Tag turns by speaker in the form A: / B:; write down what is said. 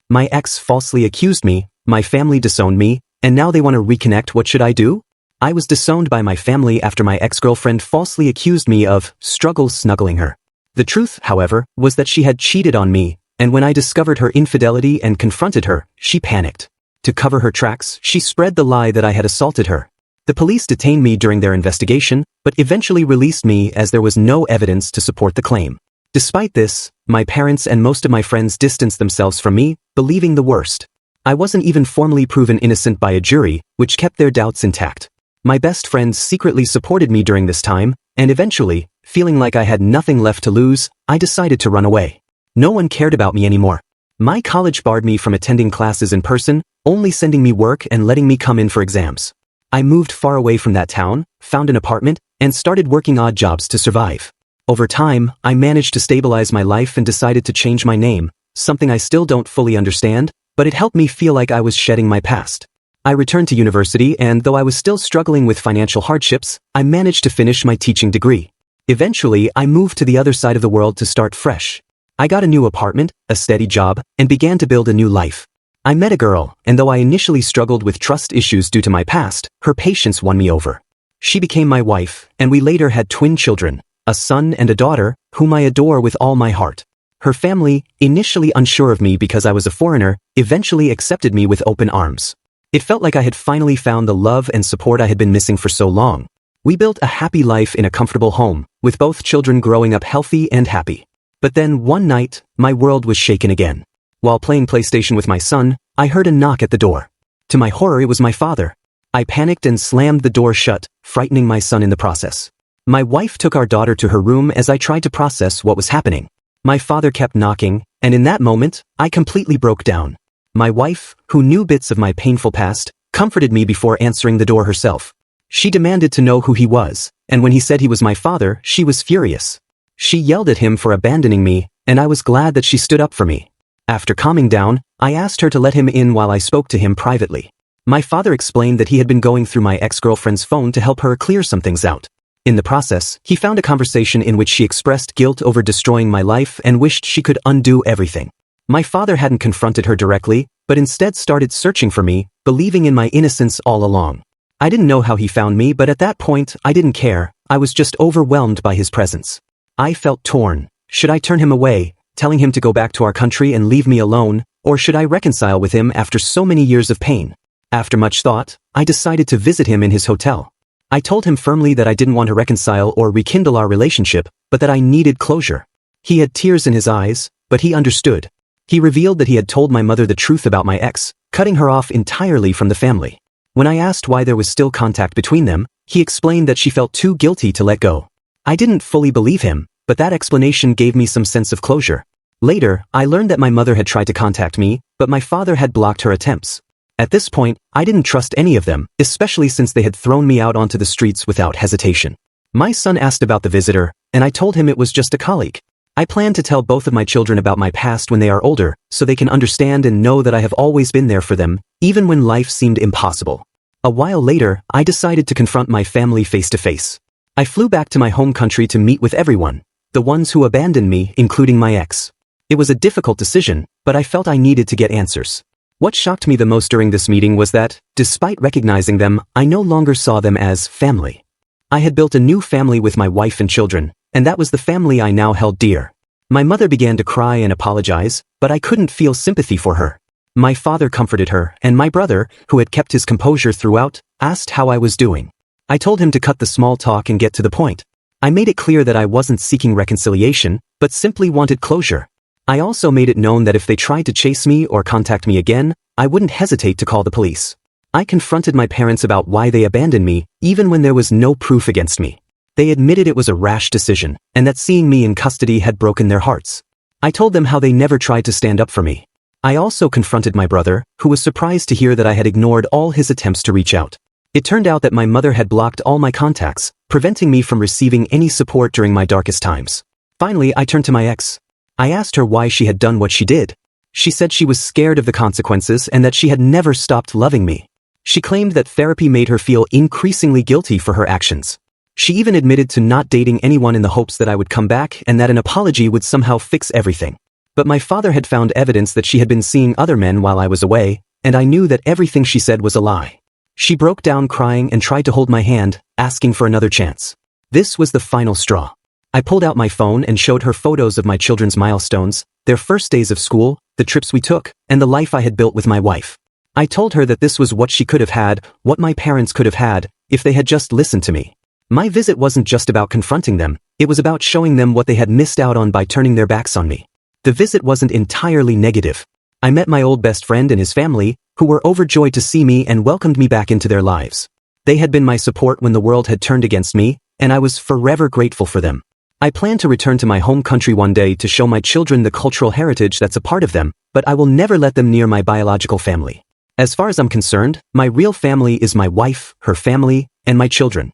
A: My ex falsely accused me, my family disowned me, and now they want to reconnect. What should I do? I was disowned by my family after my ex-girlfriend falsely accused me of snuggling her. The truth, however, was that she had cheated on me, and when I discovered her infidelity and confronted her, she panicked. To cover her tracks, she spread the lie that I had assaulted her. The police detained me during their investigation, but eventually released me as there was no evidence to support the claim. Despite this, my parents and most of my friends distanced themselves from me, believing the worst. I wasn't even formally proven innocent by a jury, which kept their doubts intact. My best friends secretly supported me during this time, and eventually, feeling like I had nothing left to lose, I decided to run away. No one cared about me anymore. My college barred me from attending classes in person, only sending me work and letting me come in for exams. I moved far away from that town, found an apartment, and started working odd jobs to survive. Over time, I managed to stabilize my life and decided to change my name, something I still don't fully understand, but it helped me feel like I was shedding my past. I returned to university, and though I was still struggling with financial hardships, I managed to finish my teaching degree. Eventually, I moved to the other side of the world to start fresh. I got a new apartment, a steady job, and began to build a new life. I met a girl, and though I initially struggled with trust issues due to my past, her patience won me over. She became my wife, and we later had twin children, a son and a daughter, whom I adore with all my heart. Her family, initially unsure of me because I was a foreigner, eventually accepted me with open arms. It felt like I had finally found the love and support I had been missing for so long. We built a happy life in a comfortable home, with both children growing up healthy and happy. But then one night, my world was shaken again. While playing PlayStation with my son, I heard a knock at the door. To my horror, it was my father. I panicked and slammed the door shut, frightening my son in the process. My wife took our daughter to her room as I tried to process what was happening. My father kept knocking, and in that moment, I completely broke down. My wife, who knew bits of my painful past, comforted me before answering the door herself. She demanded to know who he was, and when he said he was my father, she was furious. She yelled at him for abandoning me, and I was glad that she stood up for me. After calming down, I asked her to let him in while I spoke to him privately. My father explained that he had been going through my ex-girlfriend's phone to help her clear some things out. In the process, he found a conversation in which she expressed guilt over destroying my life and wished she could undo everything. My father hadn't confronted her directly, but instead started searching for me, believing in my innocence all along. I didn't know how he found me, but at that point, I didn't care. I was just overwhelmed by his presence. I felt torn. Should I turn him away, telling him to go back to our country and leave me alone, or should I reconcile with him after so many years of pain? After much thought, I decided to visit him in his hotel. I told him firmly that I didn't want to reconcile or rekindle our relationship, but that I needed closure. He had tears in his eyes, but he understood. He revealed that he had told my mother the truth about my ex, cutting her off entirely from the family. When I asked why there was still contact between them, he explained that she felt too guilty to let go. I didn't fully believe him, but that explanation gave me some sense of closure. Later, I learned that my mother had tried to contact me, but my father had blocked her attempts. At this point, I didn't trust any of them, especially since they had thrown me out onto the streets without hesitation. My son asked about the visitor, and I told him it was just a colleague. I plan to tell both of my children about my past when they are older, so they can understand and know that I have always been there for them, even when life seemed impossible. A while later, I decided to confront my family face to face. I flew back to my home country to meet with everyone, the ones who abandoned me, including my ex. It was a difficult decision, but I felt I needed to get answers. What shocked me the most during this meeting was that, despite recognizing them, I no longer saw them as family. I had built a new family with my wife and children, and that was the family I now held dear. My mother began to cry and apologize, but I couldn't feel sympathy for her. My father comforted her, and my brother, who had kept his composure throughout, asked how I was doing. I told him to cut the small talk and get to the point. I made it clear that I wasn't seeking reconciliation, but simply wanted closure. I also made it known that if they tried to chase me or contact me again, I wouldn't hesitate to call the police. I confronted my parents about why they abandoned me, even when there was no proof against me. They admitted it was a rash decision, and that seeing me in custody had broken their hearts. I told them how they never tried to stand up for me. I also confronted my brother, who was surprised to hear that I had ignored all his attempts to reach out. It turned out that my mother had blocked all my contacts, preventing me from receiving any support during my darkest times. Finally, I turned to my ex. I asked her why she had done what she did. She said she was scared of the consequences and that she had never stopped loving me. She claimed that therapy made her feel increasingly guilty for her actions. She even admitted to not dating anyone in the hopes that I would come back and that an apology would somehow fix everything. But my father had found evidence that she had been seeing other men while I was away, and I knew that everything she said was a lie. She broke down crying and tried to hold my hand, asking for another chance. This was the final straw. I pulled out my phone and showed her photos of my children's milestones, their first days of school, the trips we took, and the life I had built with my wife. I told her that this was what she could have had, what my parents could have had, if they had just listened to me. My visit wasn't just about confronting them, it was about showing them what they had missed out on by turning their backs on me. The visit wasn't entirely negative. I met my old best friend and his family, who were overjoyed to see me and welcomed me back into their lives. They had been my support when the world had turned against me, and I was forever grateful for them. I plan to return to my home country one day to show my children the cultural heritage that's a part of them, but I will never let them near my biological family. As far as I'm concerned, my real family is my wife, her family, and my children.